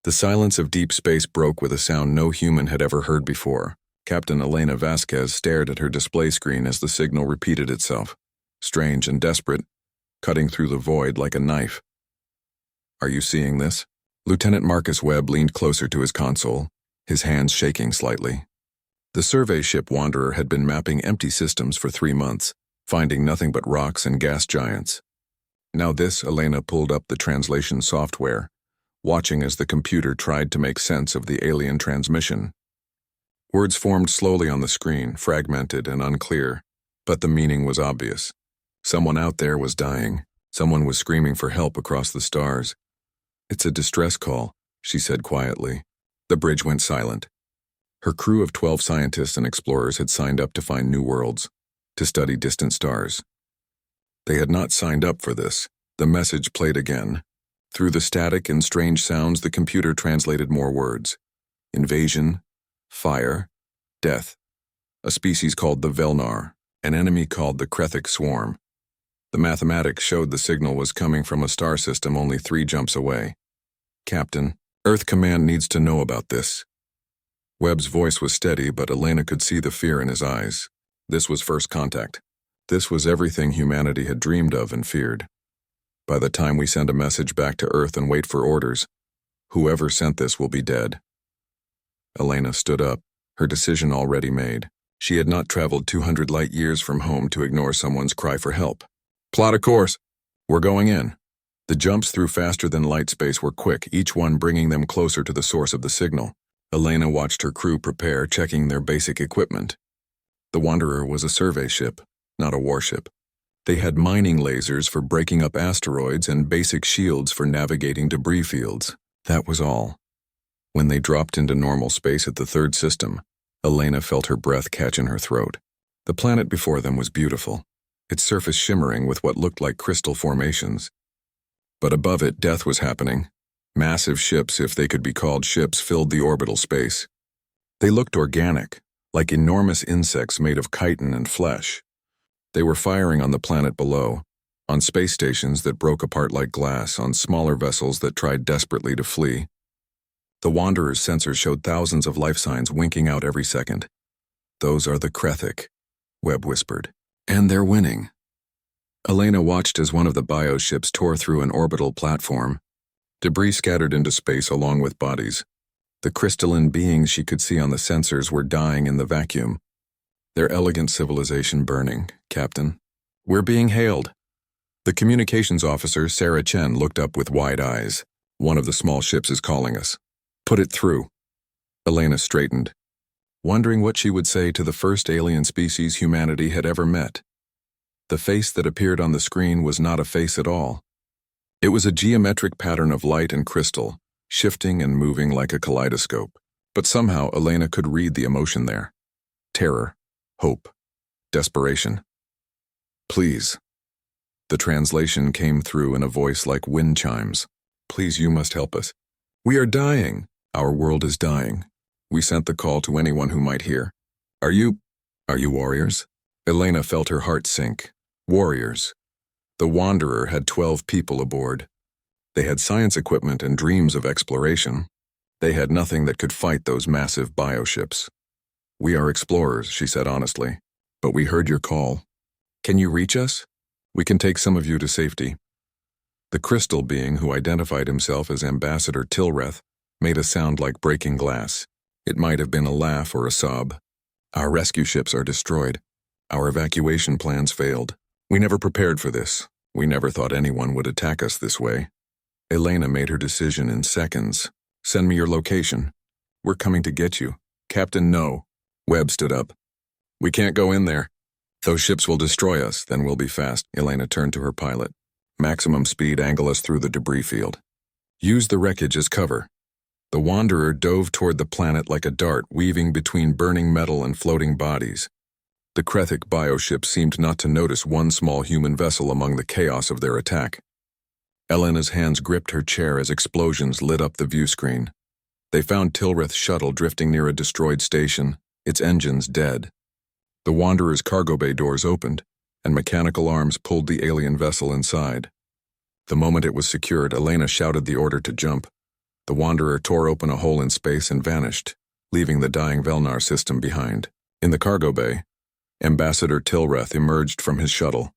The silence of deep space broke with a sound no human had ever heard before. Captain Elena Vasquez stared at her display screen as the signal repeated itself, strange and desperate, cutting through the void like a knife. "Are you seeing this?" Lieutenant Marcus Webb leaned closer to his console, his hands shaking slightly. The survey ship Wanderer had been mapping empty systems for 3 months, finding nothing but rocks and gas giants. Now Elena pulled up the translation software, watching as the computer tried to make sense of the alien transmission. Words formed slowly on the screen, fragmented and unclear, but the meaning was obvious. Someone out there was dying. Someone was screaming for help across the stars. "It's a distress call," she said quietly. The bridge went silent. Her crew of 12 scientists and explorers had signed up to find new worlds, to study distant stars. They had not signed up for this. The message played again. Through the static and strange sounds, the computer translated more words. Invasion, fire, death. A species called the Velnar, an enemy called the Krethic Swarm. The mathematics showed the signal was coming from a star system only 3 jumps away. "Captain, Earth Command needs to know about this." Webb's voice was steady, but Elena could see the fear in his eyes. This was first contact. This was everything humanity had dreamed of and feared. By the time we send a message back to Earth and wait for orders, whoever sent this will be dead. Elena stood up, her decision already made. She had not traveled 200 light years from home to ignore someone's cry for help. "Plot a course. We're going in." The jumps through faster than light space were quick, each one bringing them closer to the source of the signal. Elena watched her crew prepare, checking their basic equipment. The Wanderer was a survey ship, not a warship. They had mining lasers for breaking up asteroids and basic shields for navigating debris fields. That was all. When they dropped into normal space at the 3rd system, Elena felt her breath catch in her throat. The planet before them was beautiful, its surface shimmering with what looked like crystal formations. But above it, death was happening. Massive ships, if they could be called ships, filled the orbital space. They looked organic, like enormous insects made of chitin and flesh. They were firing on the planet below, on space stations that broke apart like glass, on smaller vessels that tried desperately to flee. The Wanderer's sensors showed thousands of life signs winking out every second. "Those are the Krethic," Webb whispered. "And they're winning." Elena watched as one of the bioships tore through an orbital platform. Debris scattered into space along with bodies. The crystalline beings she could see on the sensors were dying in the vacuum. "Their elegant civilization burning, Captain. We're being hailed." The communications officer, Sarah Chen, looked up with wide eyes. "One of the small ships is calling us. Put it through." Elena straightened, wondering what she would say to the first alien species humanity had ever met. The face that appeared on the screen was not a face at all. It was a geometric pattern of light and crystal, shifting and moving like a kaleidoscope. But somehow Elena could read the emotion there. Terror, hope, desperation. "Please." The translation came through in a voice like wind chimes. "Please, you must help us. We are dying. Our world is dying. We sent the call to anyone who might hear. Are you warriors?" Elena felt her heart sink. Warriors. The Wanderer had 12 people aboard. They had science equipment and dreams of exploration. They had nothing that could fight those massive bioships. "We are explorers," she said honestly, "but we heard your call. Can you reach us? We can take some of you to safety." The crystal being, who identified himself as Ambassador Tilreth, made a sound like breaking glass. It might have been a laugh or a sob. "Our rescue ships are destroyed. Our evacuation plans failed. We never prepared for this. We never thought anyone would attack us this way." Elena made her decision in seconds. "Send me your location. We're coming to get you." "Captain, no." Webb stood up. "We can't go in there. Those ships will destroy us, then we'll be fast." Elena turned to her pilot. "Maximum speed, angle us through the debris field. Use the wreckage as cover." The Wanderer dove toward the planet like a dart, weaving between burning metal and floating bodies. The Krethic bioship seemed not to notice one small human vessel among the chaos of their attack. Elena's hands gripped her chair as explosions lit up the view screen. They found Tilreth's shuttle drifting near a destroyed station, its engines dead. The Wanderer's cargo bay doors opened, and mechanical arms pulled the alien vessel inside. The moment it was secured, Elena shouted the order to jump. The Wanderer tore open a hole in space and vanished, leaving the dying Velnar system behind. In the cargo bay, Ambassador Tilreth emerged from his shuttle,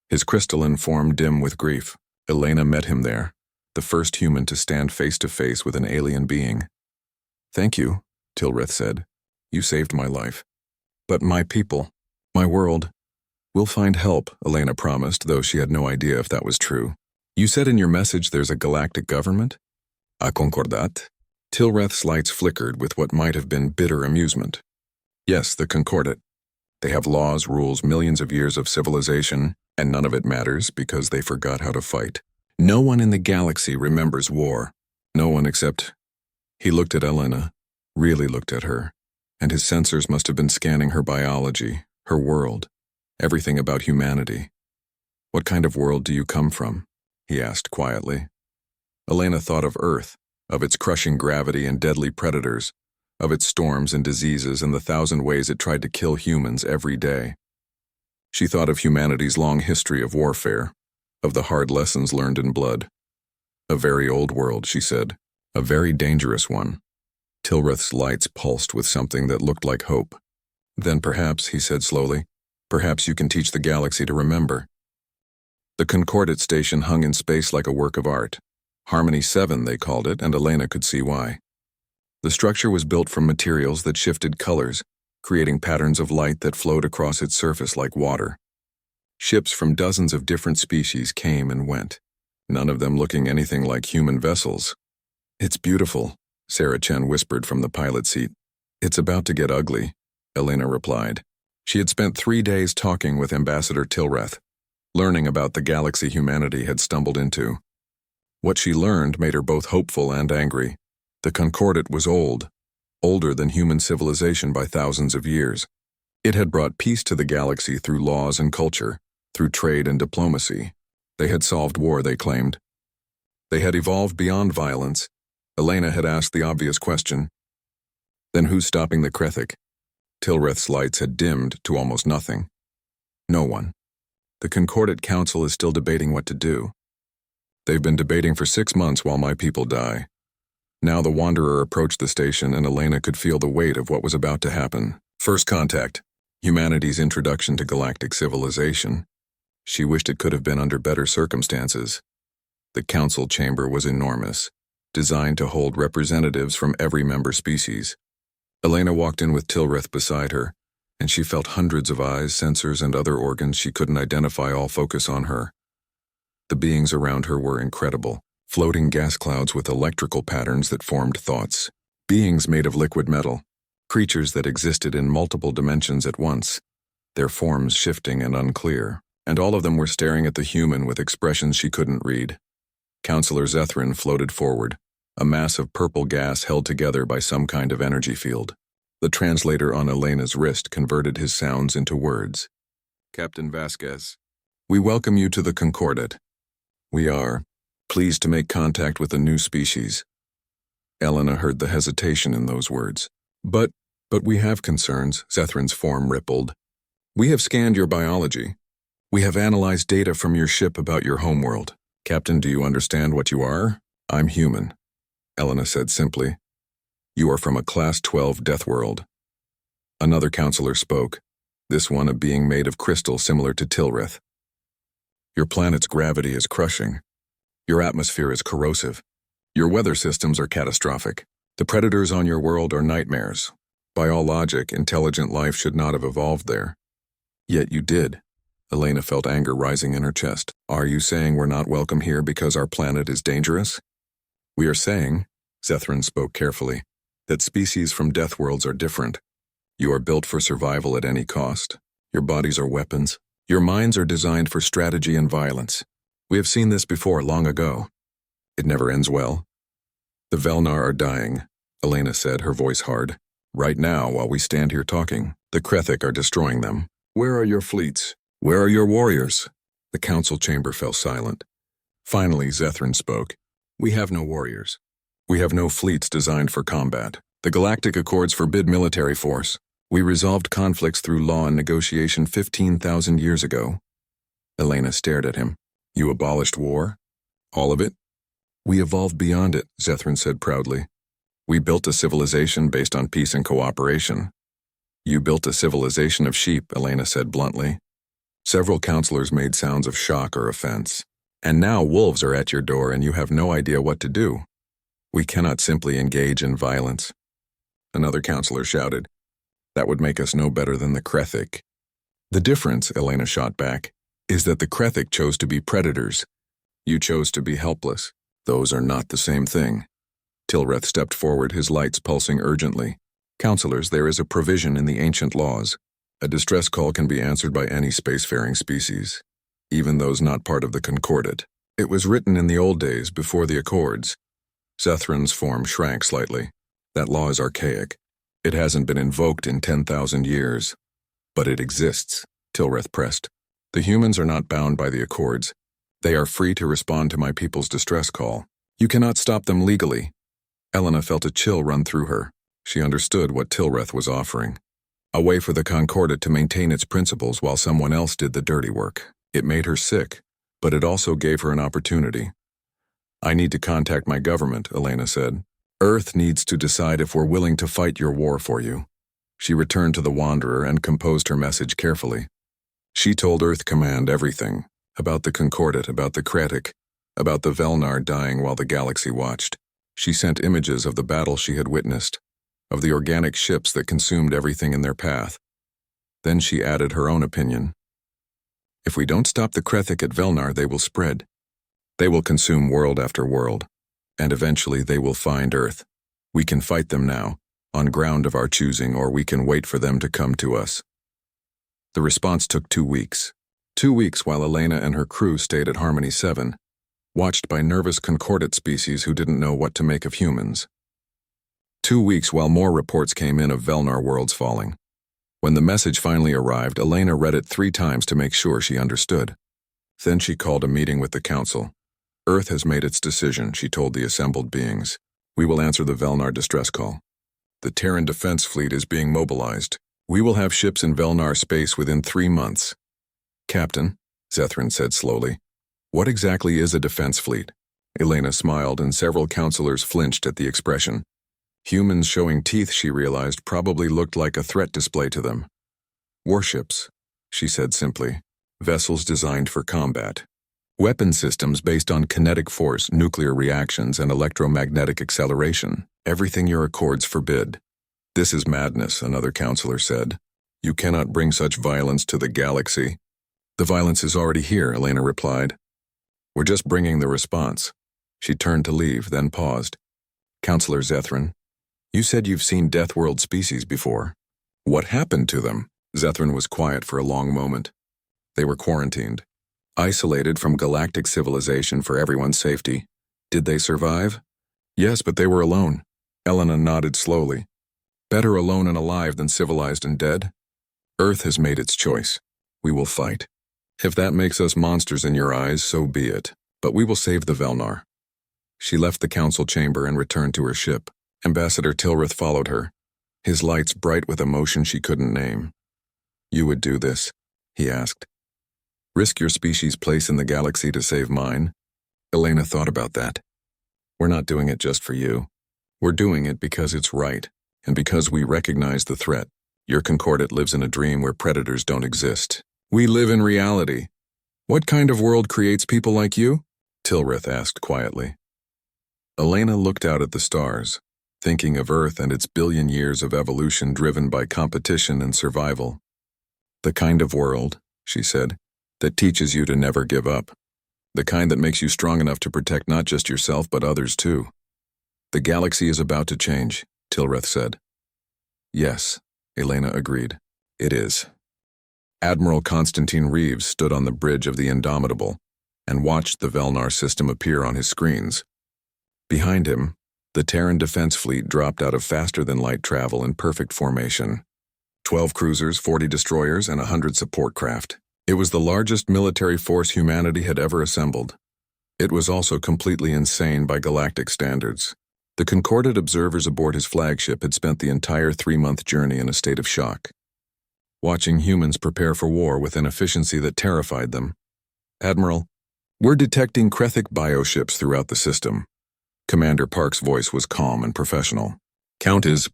his crystalline form dim with grief. Elena met him there, the first human to stand face to face with an alien being. "Thank you," Tilreth said. "You saved my life. But my people, my world, we'll find help," Elena promised, though she had no idea if that was true. "You said in your message there's a galactic government?" "A concordat?" Tilreth's lights flickered with what might have been bitter amusement. "Yes, the Concordat. They have laws, rules, millions of years of civilization, and none of it matters because they forgot how to fight. No one in the galaxy remembers war. No one except—" He looked at Elena, really looked at her, and his sensors must have been scanning her biology, her world, everything about humanity. "What kind of world do you come from?" he asked quietly. Elena thought of Earth, of its crushing gravity and deadly predators, of its storms and diseases and the 1,000 ways it tried to kill humans every day. She thought of humanity's long history of warfare, of the hard lessons learned in blood. "A very old world," she said. "A very dangerous one." Tilreth's lights pulsed with something that looked like hope. "Then perhaps," he said slowly, "perhaps you can teach the galaxy to remember." The Concordat station hung in space like a work of art. Harmony 7, they called it, and Elena could see why. The structure was built from materials that shifted colors, creating patterns of light that flowed across its surface like water. Ships from dozens of different species came and went, none of them looking anything like human vessels. "It's beautiful," Sarah Chen whispered from the pilot seat. "It's about to get ugly," Elena replied. She had spent 3 days talking with Ambassador Tilreth, learning about the galaxy humanity had stumbled into. What she learned made her both hopeful and angry. The Concordat was old, older than human civilization by thousands of years. It had brought peace to the galaxy through laws and culture, through trade and diplomacy. They had solved war, they claimed. They had evolved beyond violence. Elena had asked the obvious question. Then who's stopping the Krethic? Tilreth's lights had dimmed to almost nothing. No one. The Concordat Council is still debating what to do. They've been debating for 6 months while my people die. Now the Wanderer approached the station and Elena could feel the weight of what was about to happen. First contact. Humanity's introduction to galactic civilization. She wished it could have been under better circumstances. The council chamber was enormous, designed to hold representatives from every member species. Elena walked in with Tilreth beside her, and she felt hundreds of eyes, sensors, and other organs she couldn't identify all focus on her. The beings around her were incredible, floating gas clouds with electrical patterns that formed thoughts. Beings made of liquid metal, creatures that existed in multiple dimensions at once, their forms shifting and unclear, and all of them were staring at the human with expressions she couldn't read. Counselor Zethrin floated forward, a mass of purple gas held together by some kind of energy field. The translator on Elena's wrist converted his sounds into words. "Captain Vasquez, we welcome you to the Concordat. We are pleased to make contact with a new species." Elena heard the hesitation in those words. But we have concerns," Zethrin's form rippled. "We have scanned your biology. We have analyzed data from your ship about your homeworld. Captain, do you understand what you are?" "I'm human," Elena said simply. "You are from a Class 12 Deathworld." Another counselor spoke, this one a being made of crystal similar to Tilreth. "Your planet's gravity is crushing. Your atmosphere is corrosive. Your weather systems are catastrophic. The predators on your world are nightmares. By all logic, intelligent life should not have evolved there. Yet you did." Elena felt anger rising in her chest. "Are you saying we're not welcome here because our planet is dangerous?" "We are saying," Zethrin spoke carefully, "that species from Deathworlds are different. You are built for survival at any cost. Your bodies are weapons. Your minds are designed for strategy and violence. We have seen this before long ago. It never ends well." "The Velnar are dying," Elena said, her voice hard. "Right now, while we stand here talking, the Krethic are destroying them. Where are your fleets? Where are your warriors?" The council chamber fell silent. Finally, Zethrin spoke. "We have no warriors. We have no fleets designed for combat. The Galactic Accords forbid military force. We resolved conflicts through law and negotiation 15,000 years ago." Elena stared at him. "You abolished war? All of it?" We evolved beyond it, Zethrin said proudly. We built a civilization based on peace and cooperation. You built a civilization of sheep, Elena said bluntly. Several counselors made sounds of shock or offense. And now wolves are at your door and you have no idea what to do. We cannot simply engage in violence. Another counselor shouted. That would make us no better than the Krethic. The difference, Elena shot back, is that the Krethic chose to be predators. You chose to be helpless. Those are not the same thing. Tilreth stepped forward, his lights pulsing urgently. Counselors, there is a provision in the ancient laws. A distress call can be answered by any spacefaring species, even those not part of the Concordat. It was written in the old days, before the Accords. Zethrin's form shrank slightly. That law is archaic. It hasn't been invoked in 10,000 years. But it exists, Tilreth pressed. The humans are not bound by the Accords. They are free to respond to my people's distress call. You cannot stop them legally. Elena felt a chill run through her. She understood what Tilreth was offering. A way for the Concordat to maintain its principles while someone else did the dirty work. It made her sick, but it also gave her an opportunity. I need to contact my government, Elena said. Earth needs to decide if we're willing to fight your war for you. She returned to the Wanderer and composed her message carefully. She told Earth Command everything, about the Concordat, about the Krethic, about the Velnar dying while the galaxy watched. She sent images of the battle she had witnessed, of the organic ships that consumed everything in their path. Then she added her own opinion. If we don't stop the Krethic at Velnar, they will spread. They will consume world after world, and eventually they will find Earth. We can fight them now, on ground of our choosing, or we can wait for them to come to us. The response took 2 weeks. 2 weeks while Elena and her crew stayed at Harmony 7, watched by nervous Concordat species who didn't know what to make of humans. 2 weeks while more reports came in of Velnar worlds falling. When the message finally arrived, Elena read it 3 times to make sure she understood. Then she called a meeting with the council. Earth has made its decision, she told the assembled beings. We will answer the Velnar distress call. The Terran defense fleet is being mobilized. We will have ships in Velnar space within 3 months. Captain, Zethrin said slowly, what exactly is a defense fleet? Elena smiled and several counselors flinched at the expression. Humans showing teeth, she realized, probably looked like a threat display to them. Warships, she said simply. Vessels designed for combat. Weapon systems based on kinetic force, nuclear reactions, and electromagnetic acceleration. Everything your accords forbid. This is madness, another counselor said. You cannot bring such violence to the galaxy. The violence is already here, Elena replied. We're just bringing the response. She turned to leave, then paused. Counselor Zethrin, you said you've seen Deathworld species before. What happened to them? Zethrin was quiet for a long moment. They were quarantined, isolated from galactic civilization for everyone's safety. Did they survive? Yes, but they were alone. Elena nodded slowly. Better alone and alive than civilized and dead? Earth has made its choice. We will fight. If that makes us monsters in your eyes, so be it. But we will save the Velnar. She left the council chamber and returned to her ship. Ambassador Tilreth followed her, his lights bright with emotion she couldn't name. You would do this, he asked. Risk your species' place in the galaxy to save mine? Elena thought about that. We're not doing it just for you. We're doing it because it's right, and because we recognize the threat. Your Concordat lives in a dream where predators don't exist. We live in reality. What kind of world creates people like you? Tilreth asked quietly. Elena looked out at the stars, thinking of Earth and its billion years of evolution driven by competition and survival. The kind of world, she said, that teaches you to never give up. The kind that makes you strong enough to protect not just yourself but others too. The galaxy is about to change, Tilreth said. Yes, Elena agreed. It is. Admiral Constantine Reeves stood on the bridge of the Indomitable and watched the Velnar system appear on his screens. Behind him, the Terran defense fleet dropped out of faster-than-light travel in perfect formation. 12 cruisers, 40 destroyers, and 100 support craft. It was the largest military force humanity had ever assembled. It was also completely insane by galactic standards. The Concordat observers aboard his flagship had spent the entire 3-month journey in a state of shock, watching humans prepare for war with an efficiency that terrified them. Admiral, we're detecting Krethic bioships throughout the system. Commander Park's voice was calm and professional. Count is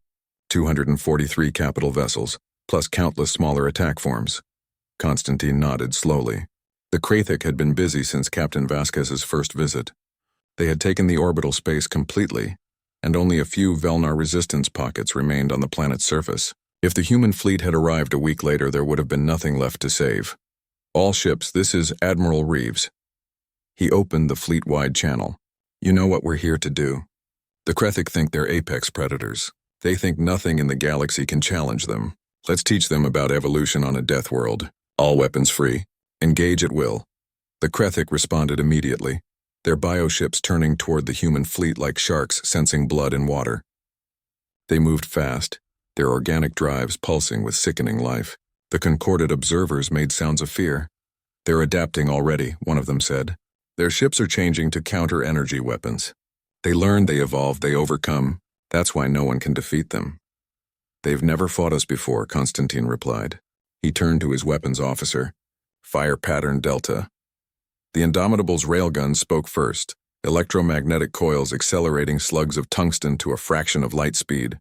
243 capital vessels, plus countless smaller attack forms. Constantine nodded slowly. The Krathic had been busy since Captain Vasquez's first visit. They had taken the orbital space completely, and only a few Velnar resistance pockets remained on the planet's surface. If the human fleet had arrived a week later, there would have been nothing left to save. All ships, this is Admiral Reeves. He opened the fleet-wide channel. You know what we're here to do. The Krathic think they're apex predators. They think nothing in the galaxy can challenge them. Let's teach them about evolution on a death world. All weapons free. Engage at will. The Krathic responded immediately, their bioships turning toward the human fleet like sharks sensing blood in water. They moved fast, their organic drives pulsing with sickening life. The concorded observers made sounds of fear. They're adapting already, one of them said. Their ships are changing to counter-energy weapons. They learn, they evolve, they overcome. That's why no one can defeat them. They've never fought us before, Constantine replied. He turned to his weapons officer. Fire pattern Delta. The Indomitable's railgun spoke first, electromagnetic coils accelerating slugs of tungsten to a fraction of light speed.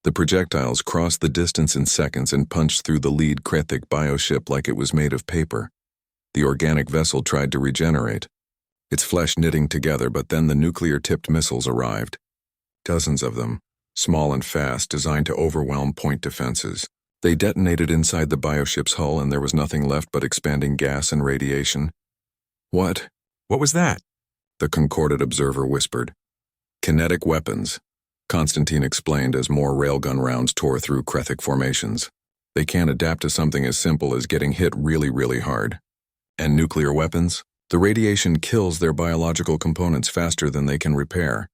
The projectiles crossed the distance in seconds and punched through the lead Krathic bioship like it was made of paper. The organic vessel tried to regenerate, its flesh knitting together, but then the nuclear-tipped missiles arrived. Dozens of them, small and fast, designed to overwhelm point defenses. They detonated inside the bioship's hull, and there was nothing left but expanding gas and radiation. What? What was that? The concorded observer whispered. Kinetic weapons, Constantine explained as more railgun rounds tore through Krathic formations. They can't adapt to something as simple as getting hit really, really hard. And nuclear weapons? The radiation kills their biological components faster than they can repair.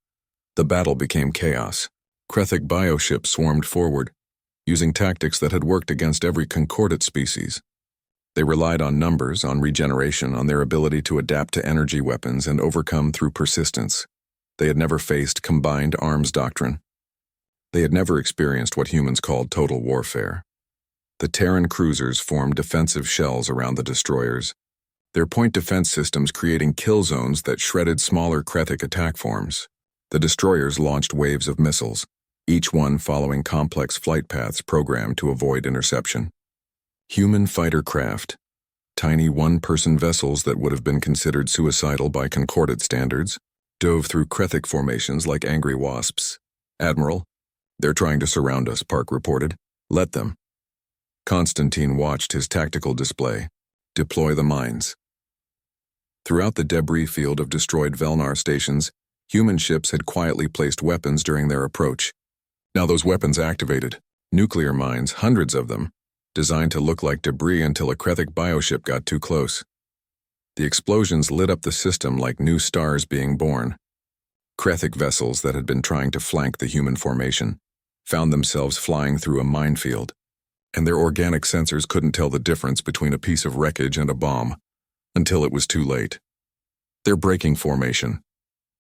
The battle became chaos. Krathic bioships swarmed forward, using tactics that had worked against every concordate species. They relied on numbers, on regeneration, on their ability to adapt to energy weapons and overcome through persistence. They had never faced combined arms doctrine. They had never experienced what humans called total warfare. The Terran cruisers formed defensive shells around the destroyers, their point defense systems creating kill zones that shredded smaller Krathic attack forms. The destroyers launched waves of missiles, each one following complex flight paths programmed to avoid interception. Human fighter craft, tiny one-person vessels that would have been considered suicidal by concordate standards, dove through Krathic formations like angry wasps. Admiral, they're trying to surround us, Park reported. Let them. Constantine watched his tactical display. Deploy the mines. Throughout the debris field of destroyed Velnar stations, human ships had quietly placed weapons during their approach. Now those weapons activated. Nuclear mines, hundreds of them, designed to look like debris until a Krathic bioship got too close. The explosions lit up the system like new stars being born. Krathic vessels that had been trying to flank the human formation found themselves flying through a minefield, and their organic sensors couldn't tell the difference between a piece of wreckage and a bomb, until it was too late. They're breaking formation,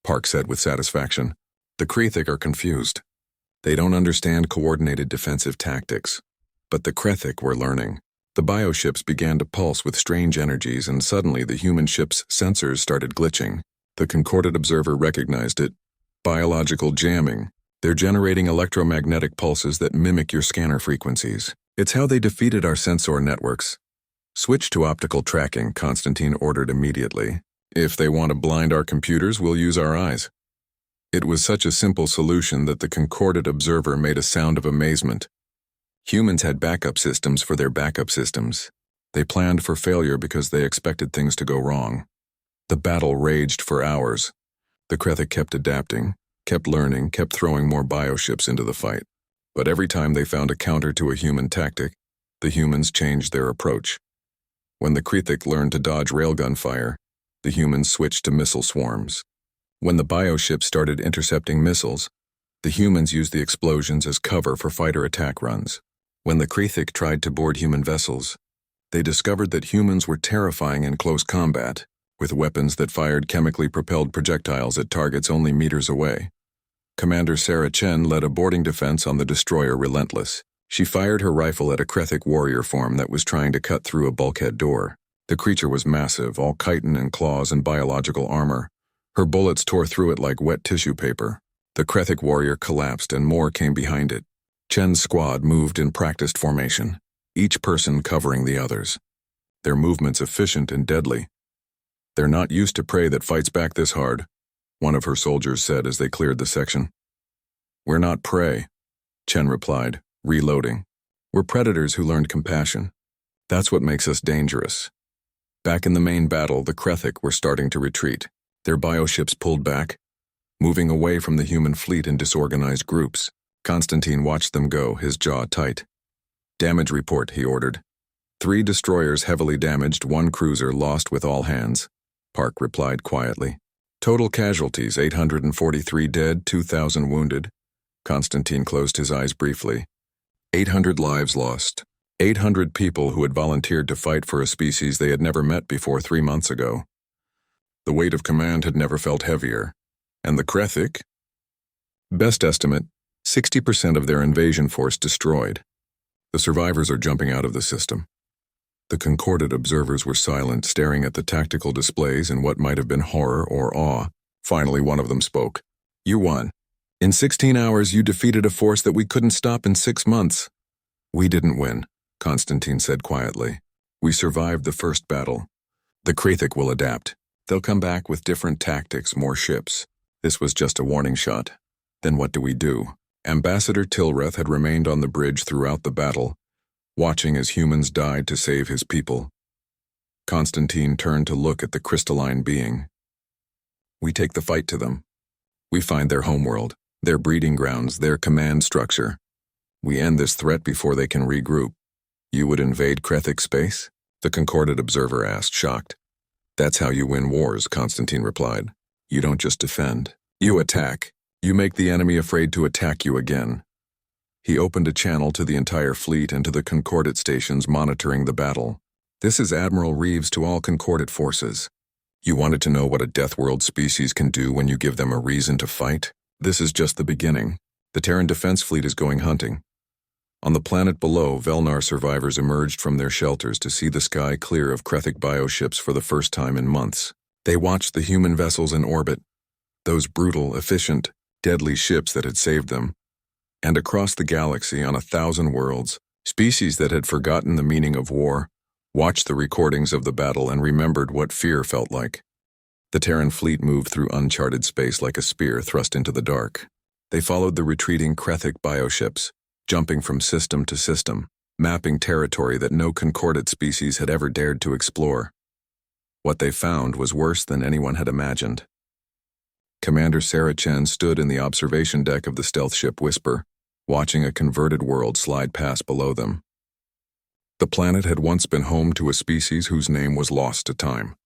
Park said with satisfaction. The Krathic are confused. They don't understand coordinated defensive tactics. But the Krathic were learning. The bioships began to pulse with strange energies, and suddenly the human ship's sensors started glitching. The concorded observer recognized it. Biological jamming. They're generating electromagnetic pulses that mimic your scanner frequencies. It's how they defeated our sensor networks. Switch to optical tracking, Constantine ordered immediately. If they want to blind our computers, we'll use our eyes. It was such a simple solution that the concorded observer made a sound of amazement. Humans had backup systems for their backup systems. They planned for failure because they expected things to go wrong. The battle raged for hours. The Krathic kept adapting, kept learning, kept throwing more bioships into the fight. But every time they found a counter to a human tactic, the humans changed their approach. When the Krathic learned to dodge railgun fire, the humans switched to missile swarms. When the bioships started intercepting missiles, the humans used the explosions as cover for fighter attack runs. When the Krathic tried to board human vessels, they discovered that humans were terrifying in close combat, with weapons that fired chemically propelled projectiles at targets only meters away. Commander Sarah Chen led a boarding defense on the destroyer Relentless. She fired her rifle at a Krathic warrior form that was trying to cut through a bulkhead door. The creature was massive, all chitin and claws and biological armor. When the Her bullets tore through it like wet tissue paper. The Krethic warrior collapsed and more came behind it. Chen's squad moved in practiced formation, each person covering the others. Their movements efficient and deadly. "They're not used to prey that fights back this hard," one of her soldiers said as they cleared the section. "We're not prey," Chen replied, reloading. "We're predators who learned compassion. That's what makes us dangerous." Back in the main battle, the Krethic were starting to retreat. Their bioships pulled back, moving away from the human fleet in disorganized groups. Constantine watched them go, his jaw tight. "Damage report," he ordered. 3 destroyers heavily damaged, 1 cruiser lost with all hands," Park replied quietly. "Total casualties, 843 dead, 2,000 wounded." Constantine closed his eyes briefly. 800 lives lost. 800 people who had volunteered to fight for a species they had never met before 3 months ago. The weight of command had never felt heavier. And the Krethic? Best estimate, 60% of their invasion force destroyed. The survivors are jumping out of the system. The concorded observers were silent, staring at the tactical displays in what might have been horror or awe. Finally, one of them spoke. "You won. In 16 hours, you defeated a force that we couldn't stop in 6 months." "We didn't win," Constantine said quietly. "We survived the first battle. The Krethic will adapt. They'll come back with different tactics, more ships. This was just a warning shot. Then what do? Ambassador Tilreth had remained on the bridge throughout the battle, watching as humans died to save his people. Constantine turned to look at the crystalline being. "We take the fight to them. We find their homeworld, their breeding grounds, their command structure. We end this threat before they can regroup." "You would invade Krethic space?" the concorded observer asked, shocked. "That's how you win wars," Constantine replied. "You don't just defend. You attack. You make the enemy afraid to attack you again." He opened a channel to the entire fleet and to the concordate stations monitoring the battle. "This is Admiral Reeves to all concordate forces. You wanted to know what a Deathworld species can do when you give them a reason to fight? This is just the beginning. The Terran Defense Fleet is going hunting." On the planet below, Velnar survivors emerged from their shelters to see the sky clear of Krethic bioships for the first time in months. They watched the human vessels in orbit, those brutal, efficient, deadly ships that had saved them. And across the galaxy, on 1,000 worlds, species that had forgotten the meaning of war, watched the recordings of the battle and remembered what fear felt like. The Terran fleet moved through uncharted space like a spear thrust into the dark. They followed the retreating Krethic bioships, jumping from system to system, mapping territory that no concordate species had ever dared to explore. What they found was worse than anyone had imagined. Commander Sarah Chen stood in the observation deck of the stealth ship Whisper, watching a converted world slide past below them. The planet had once been home to a species whose name was lost to time.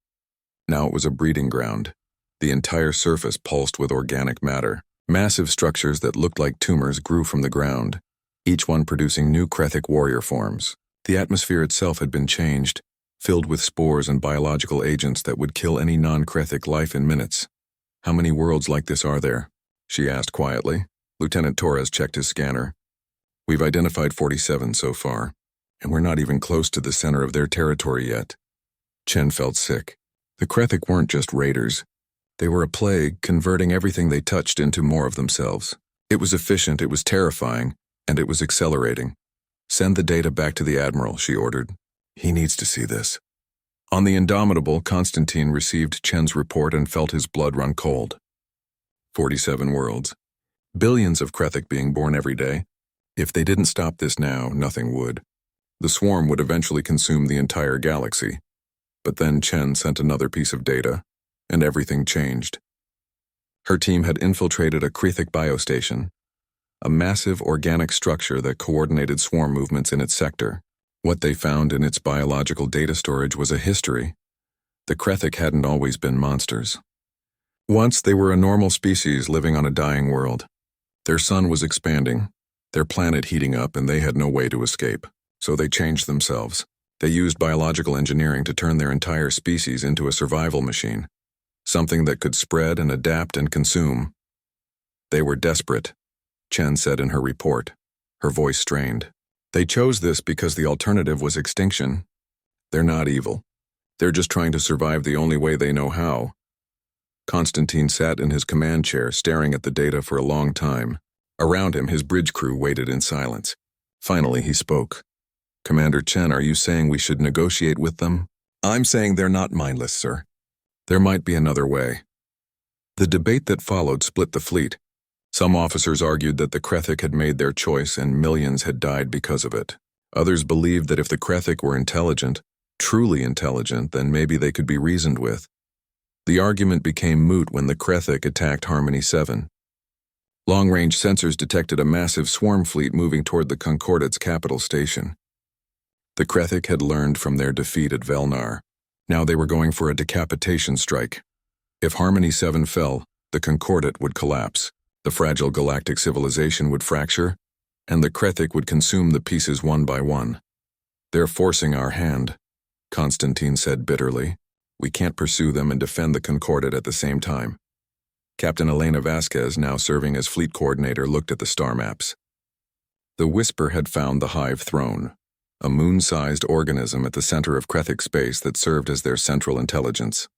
Now it was a breeding ground. The entire surface pulsed with organic matter. Massive structures that looked like tumors grew from the ground, each one producing new Krethic warrior forms. The atmosphere itself had been changed, filled with spores and biological agents that would kill any non-Krethic life in minutes. "How many worlds like this are there?" she asked quietly. Lieutenant Torres checked his scanner. "We've identified 47 so far, and we're not even close to the center of their territory yet." Chen felt sick. The Krethic weren't just raiders. They were a plague, converting everything they touched into more of themselves. It was efficient, it was terrifying, and it was accelerating. "Send the data back to the Admiral," she ordered. "He needs to see this." On the Indomitable, Constantine received Chen's report and felt his blood run cold. 47 worlds. Billions of Krethic being born every day. If they didn't stop this now, nothing would. The swarm would eventually consume the entire galaxy. But then Chen sent another piece of data, and everything changed. Her team had infiltrated a Krethic biostation, a massive organic structure that coordinated swarm movements in its sector. What they found in its biological data storage was a history. The Krethic hadn't always been monsters. Once they were a normal species living on a dying world. Their sun was expanding, their planet heating up, and they had no way to escape. So they changed themselves. They used biological engineering to turn their entire species into a survival machine, something that could spread and adapt and consume. They were desperate, Chen said in her report, her voice strained. They chose this because the alternative was extinction. They're not evil. They're just trying to survive the only way they know how. Constantine sat in his command chair, staring at the data for a long time. Around him, his bridge crew waited in silence. Finally, he spoke. "Commander Chen, are you saying we should negotiate with them?" "I'm saying they're not mindless, sir. There might be another way." The debate that followed split the fleet. Some officers argued that the Krethic had made their choice and millions had died because of it. Others believed that if the Krethic were intelligent, truly intelligent, then maybe they could be reasoned with. The argument became moot when the Krethic attacked Harmony 7. Long-range sensors detected a massive swarm fleet moving toward the Concordate's capital station. The Krethic had learned from their defeat at Velnar. Now they were going for a decapitation strike. If Harmony 7 fell, the Concordate would collapse, the fragile galactic civilization would fracture, and the Krethic would consume the pieces one by one. "They're forcing our hand," Constantine said bitterly. "We can't pursue them and defend the Concordate at the same time." Captain Elena Vasquez, now serving as fleet coordinator, looked at the star maps. The Whisper had found the Hive Throne, a moon-sized organism at the center of Krethic space that served as their central intelligence.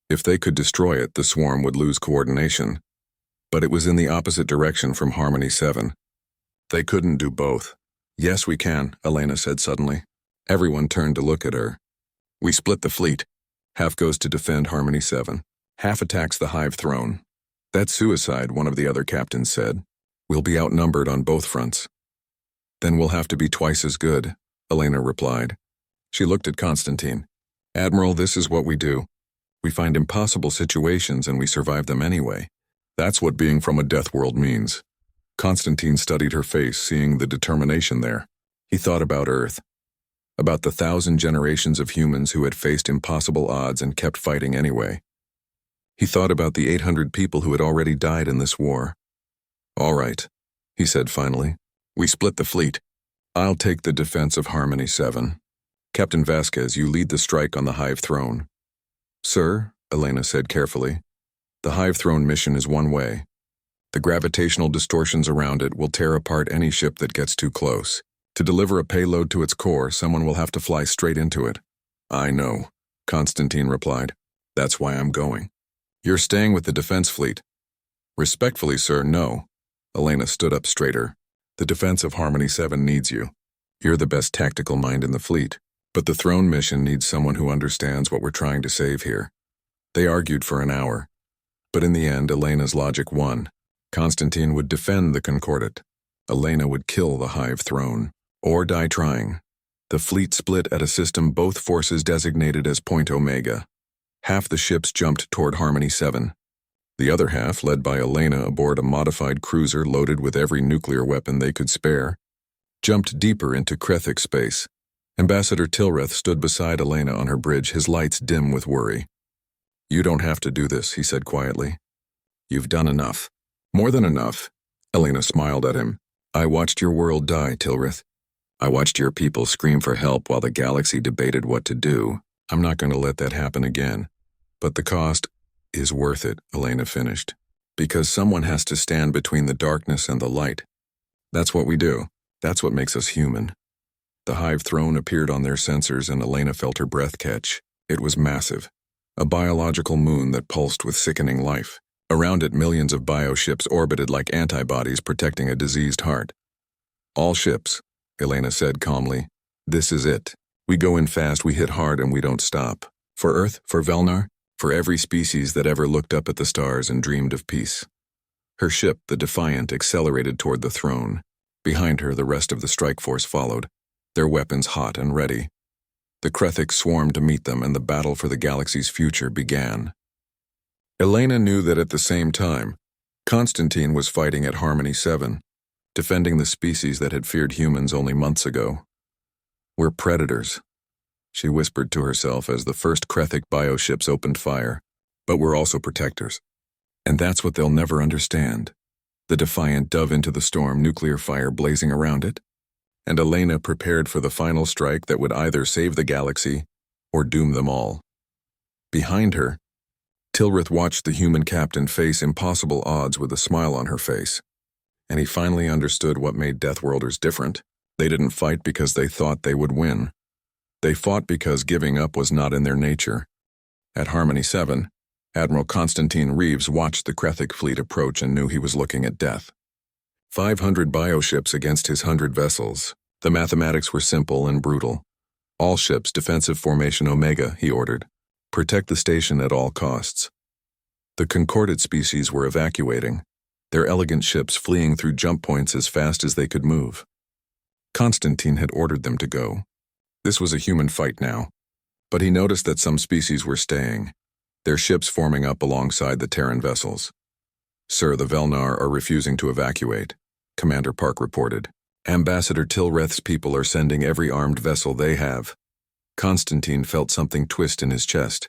If they could destroy it, the swarm would lose coordination, but it was in the opposite direction from Harmony 7. They couldn't do both. "Yes, we can," Elena said suddenly. Everyone turned to look at her. "We split the fleet. Half goes to defend Harmony 7. Half attacks the Hive Throne." "That's suicide," one of the other captains said. "We'll be outnumbered on both fronts." "Then we'll have to be twice as good," Elena replied. She looked at Constantine. "Admiral, this is what we do. We find impossible situations and we survive them anyway. That's what being from a death world means." Constantine studied her face, seeing the determination there. He thought about Earth, about the 1,000 generations of humans who had faced impossible odds and kept fighting anyway. He thought about the 800 people who had already died in this war. "All right," he said finally. "We split the fleet. I'll take the defense of Harmony 7. Captain Vasquez, you lead the strike on the Hive Throne." "Sir," Elena said carefully, "the Hive Throne mission is one way. The gravitational distortions around it will tear apart any ship that gets too close. To deliver a payload to its core, someone will have to fly straight into it." "I know," Constantine replied. "That's why I'm going." "You're staying with the defense fleet." "Respectfully, sir, no." Elena stood up straighter. "The defense of Harmony 7 needs you. You're the best tactical mind in the fleet. But the throne mission needs someone who understands what we're trying to save here." They argued for an hour. But in the end, Elena's logic won. Constantine would defend the Concordate. Elena would kill the Hive Throne, or die trying. The fleet split at a system both forces designated as Point Omega. Half the ships jumped toward Harmony 7. The other half, led by Elena aboard a modified cruiser loaded with every nuclear weapon they could spare, jumped deeper into Krethic space. Ambassador Tilreth stood beside Elena on her bridge, his lights dim with worry. "You don't have to do this," he said quietly. "You've done enough." "More than enough." Elena smiled at him. "I watched your world die, Tilreth. I watched your people scream for help while the galaxy debated what to do. I'm not going to let that happen again. But the cost is worth it," Elena finished. "Because someone has to stand between the darkness and the light. That's what we do. That's what makes us human." The Hive Throne appeared on their sensors and Elena felt her breath catch. It was massive. A biological moon that pulsed with sickening life. Around it, millions of bioships orbited like antibodies protecting a diseased heart. "All ships," Elena said calmly. "This is it. We go in fast, we hit hard, and we don't stop. For Earth, for Velnar, for every species that ever looked up at the stars and dreamed of peace." Her ship, the Defiant, accelerated toward the throne. Behind her, the rest of the strike force followed, their weapons hot and ready. The Krethic swarmed to meet them, and the battle for the galaxy's future began. Elena knew that at the same time, Constantine was fighting at Harmony 7, defending the species that had feared humans only months ago. "We're predators," she whispered to herself as the first Krethic bioships opened fire, "but we're also protectors. And that's what they'll never understand." The Defiant dove into the storm, nuclear fire blazing around it, and Elena prepared for the final strike that would either save the galaxy or doom them all. Behind her, Tilreth watched the human captain face impossible odds with a smile on her face. And he finally understood what made Deathworlders different. They didn't fight because they thought they would win. They fought because giving up was not in their nature. At Harmony 7, Admiral Constantine Reeves watched the Krethic fleet approach and knew he was looking at death. 500 bioships against his 100 vessels. The mathematics were simple and brutal. All ships, defensive formation Omega, he ordered. Protect the station at all costs. The concordate species were evacuating, their elegant ships fleeing through jump points as fast as they could move. Constantine had ordered them to go. This was a human fight now. But he noticed that some species were staying, their ships forming up alongside the Terran vessels. "Sir, the Velnar are refusing to evacuate," Commander Park reported. "Ambassador Tilreth's people are sending every armed vessel they have." Constantine felt something twist in his chest.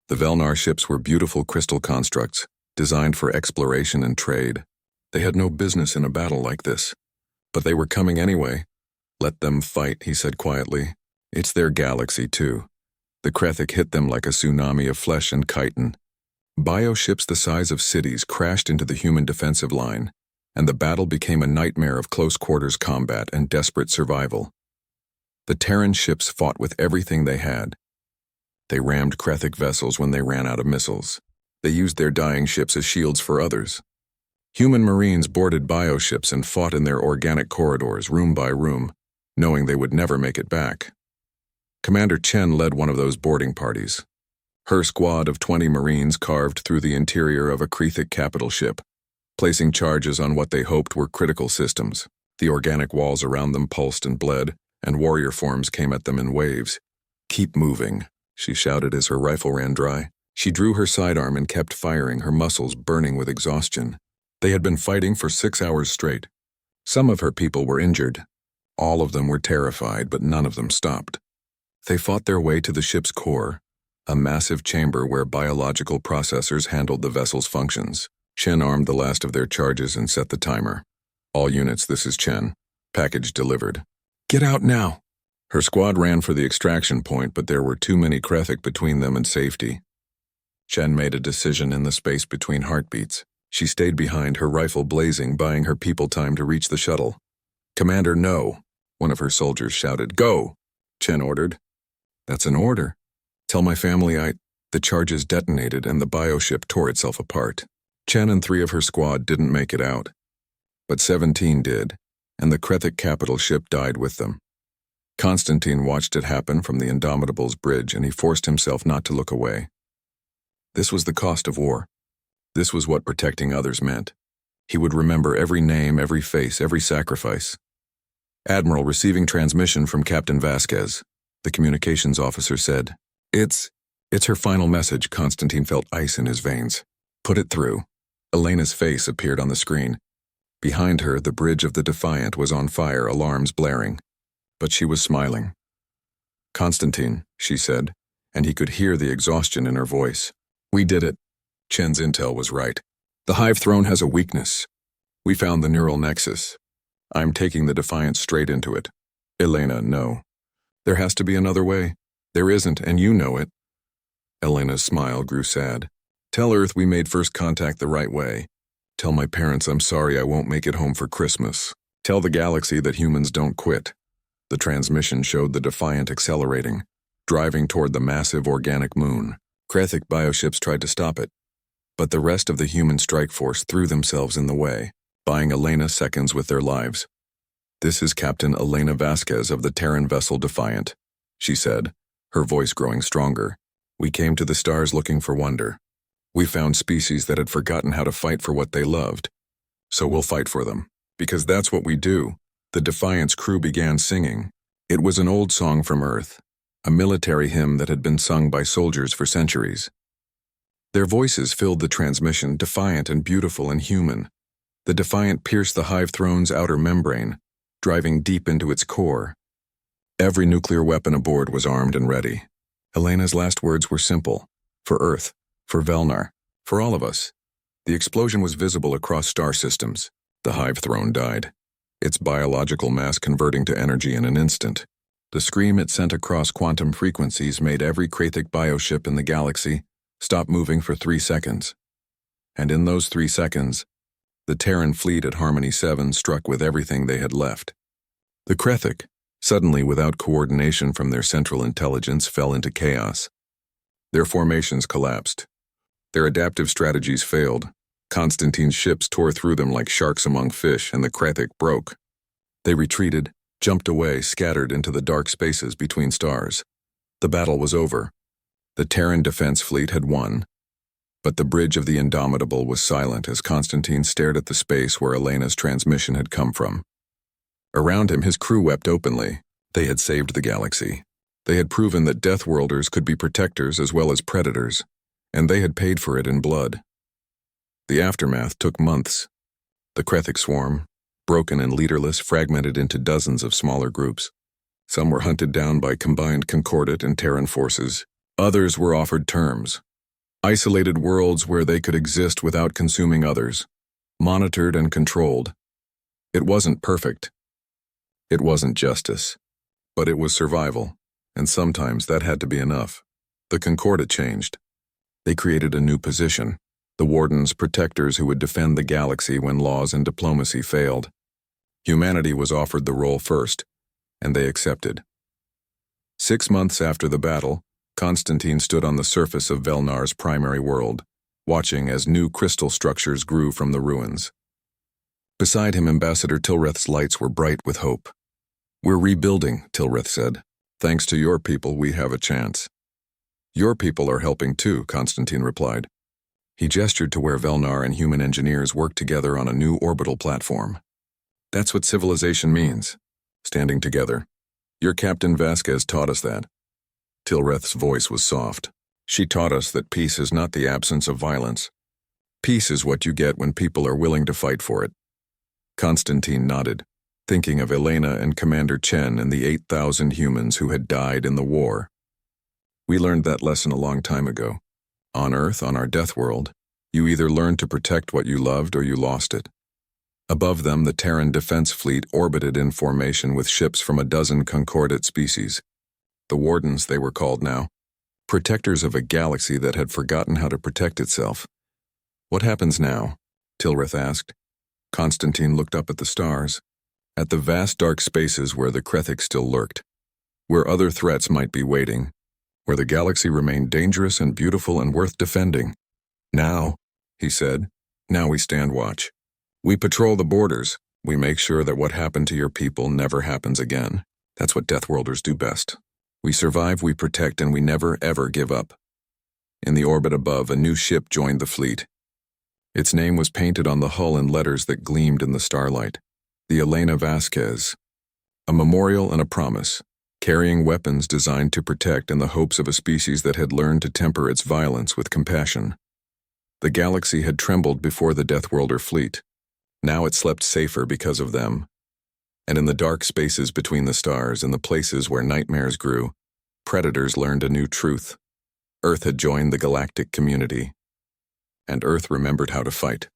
The Velnar ships were beautiful crystal constructs, designed for exploration and trade. They had no business in a battle like this. But they were coming anyway. "Let them fight," he said quietly. "It's their galaxy, too." The Krethic hit them like a tsunami of flesh and chitin. Bioships the size of cities crashed into the human defensive line, and the battle became a nightmare of close-quarters combat and desperate survival. The Terran ships fought with everything they had. They rammed Krethic vessels when they ran out of missiles. They used their dying ships as shields for others. Human Marines boarded bioships and fought in their organic corridors, room by room, knowing they would never make it back. Commander Chen led one of those boarding parties. Her squad of 20 Marines carved through the interior of a Krethic capital ship, placing charges on what they hoped were critical systems. The organic walls around them pulsed and bled, and warrior forms came at them in waves. "Keep moving," she shouted as her rifle ran dry. She drew her sidearm and kept firing, her muscles burning with exhaustion. They had been fighting for 6 hours straight. Some of her people were injured. All of them were terrified, but none of them stopped. They fought their way to the ship's core, a massive chamber where biological processors handled the vessel's functions. Chen armed the last of their charges and set the timer. "All units, this is Chen. Package delivered." "Get out now!" Her squad ran for the extraction point, but there were too many Krethic between them and safety. Chen made a decision in the space between heartbeats. She stayed behind, her rifle blazing, buying her people time to reach the shuttle. "Commander, no!" One of her soldiers shouted. "Go!" Chen ordered. "That's an order. Tell my family The charges detonated and the bioship tore itself apart. Chen and 3 of her squad didn't make it out. But 17 did, and the Krethic capital ship died with them. Constantine watched it happen from the Indomitable's bridge, and he forced himself not to look away. This was the cost of war. This was what protecting others meant. He would remember every name, every face, every sacrifice. "Admiral, receiving transmission from Captain Vasquez," the communications officer said. It's her final message." Constantine felt ice in his veins. "Put it through." Elena's face appeared on the screen. Behind her, the bridge of the Defiant was on fire, alarms blaring. But she was smiling. "Constantine," she said, and he could hear the exhaustion in her voice. "We did it." Chen's intel was right. "The Hive Throne has a weakness. We found the neural nexus. I'm taking the Defiant straight into it." "Elena, no. There has to be another way." "There isn't, and you know it." Elena's smile grew sad. "Tell Earth we made first contact the right way. Tell my parents I'm sorry I won't make it home for Christmas. Tell the galaxy that humans don't quit." The transmission showed the Defiant accelerating, driving toward the massive organic moon. Krethic bioships tried to stop it, but the rest of the human strike force threw themselves in the way, buying Elena seconds with their lives. "This is Captain Elena Vasquez of the Terran vessel Defiant," she said, her voice growing stronger. "We came to the stars looking for wonder. We found species that had forgotten how to fight for what they loved. So we'll fight for them, because that's what we do." The Defiant's crew began singing. It was an old song from Earth, a military hymn that had been sung by soldiers for centuries. Their voices filled the transmission, defiant and beautiful and human. The Defiant pierced the Hive Throne's outer membrane, driving deep into its core. Every nuclear weapon aboard was armed and ready. Elena's last words were simple. For Earth, for Velnar, for all of us. The explosion was visible across star systems. The Hive Throne died, its biological mass converting to energy in an instant. The scream it sent across quantum frequencies made every Krethic bioship in the galaxy stop moving for 3 seconds. And in those 3 seconds, the Terran fleet at Harmony 7 struck with everything they had left. The Krethic, suddenly without coordination from their central intelligence, fell into chaos. Their formations collapsed. Their adaptive strategies failed. Constantine's ships tore through them like sharks among fish, and the Krethic broke. They retreated, jumped away, scattered into the dark spaces between stars. The battle was over. The Terran defense fleet had won. But the bridge of the Indomitable was silent as Constantine stared at the space where Elena's transmission had come from. Around him, his crew wept openly. They had saved the galaxy. They had proven that Deathworlders could be protectors as well as predators, and they had paid for it in blood. The aftermath took months. The Krethic swarm, broken and leaderless, fragmented into dozens of smaller groups. Some were hunted down by combined Concordat and Terran forces. Others were offered terms. Isolated worlds where they could exist without consuming others. Monitored and controlled. It wasn't perfect. It wasn't justice. But it was survival, and sometimes that had to be enough. The Concordat changed. They created a new position. The Wardens, protectors who would defend the galaxy when laws and diplomacy failed. Humanity was offered the role first, and they accepted. 6 months after the battle, Constantine stood on the surface of Velnar's primary world, watching as new crystal structures grew from the ruins. Beside him, Ambassador Tilreth's lights were bright with hope. "We're rebuilding," Tilreth said. "Thanks to your people, we have a chance." "Your people are helping too," Constantine replied. He gestured to where Velnar and human engineers worked together on a new orbital platform. "That's what civilization means, standing together. Your Captain Vasquez taught us that." Tilreth's voice was soft. "She taught us that peace is not the absence of violence. Peace is what you get when people are willing to fight for it." Constantine nodded, thinking of Elena and Commander Chen and the 8,000 humans who had died in the war. "We learned that lesson a long time ago. On Earth, on our death world, you either learned to protect what you loved or you lost it." Above them, the Terran defense fleet orbited in formation with ships from a dozen Concordat species. The Wardens, they were called now. Protectors of a galaxy that had forgotten how to protect itself. "What happens now?" Tilreth asked. Constantine looked up at the stars, at the vast dark spaces where the Krethic still lurked, where other threats might be waiting, where the galaxy remained dangerous and beautiful and worth defending. "Now," he said, "now we stand watch. We patrol the borders. We make sure that what happened to your people never happens again. That's what Deathworlders do best. We survive, we protect, and we never, ever give up." In the orbit above, a new ship joined the fleet. Its name was painted on the hull in letters that gleamed in the starlight. The Elena Vasquez. A memorial and a promise, carrying weapons designed to protect in the hopes of a species that had learned to temper its violence with compassion. The galaxy had trembled before the Deathworlder fleet. Now it slept safer because of them. And in the dark spaces between the stars, in the places where nightmares grew, predators learned a new truth. Earth had joined the galactic community. And Earth remembered how to fight.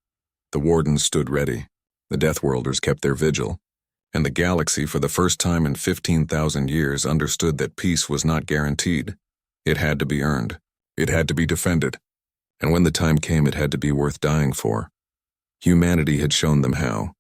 The Wardens stood ready. The Deathworlders kept their vigil. And the galaxy, for the first time in 15,000 years, understood that peace was not guaranteed. It had to be earned. It had to be defended. And when the time came, it had to be worth dying for. Humanity had shown them how.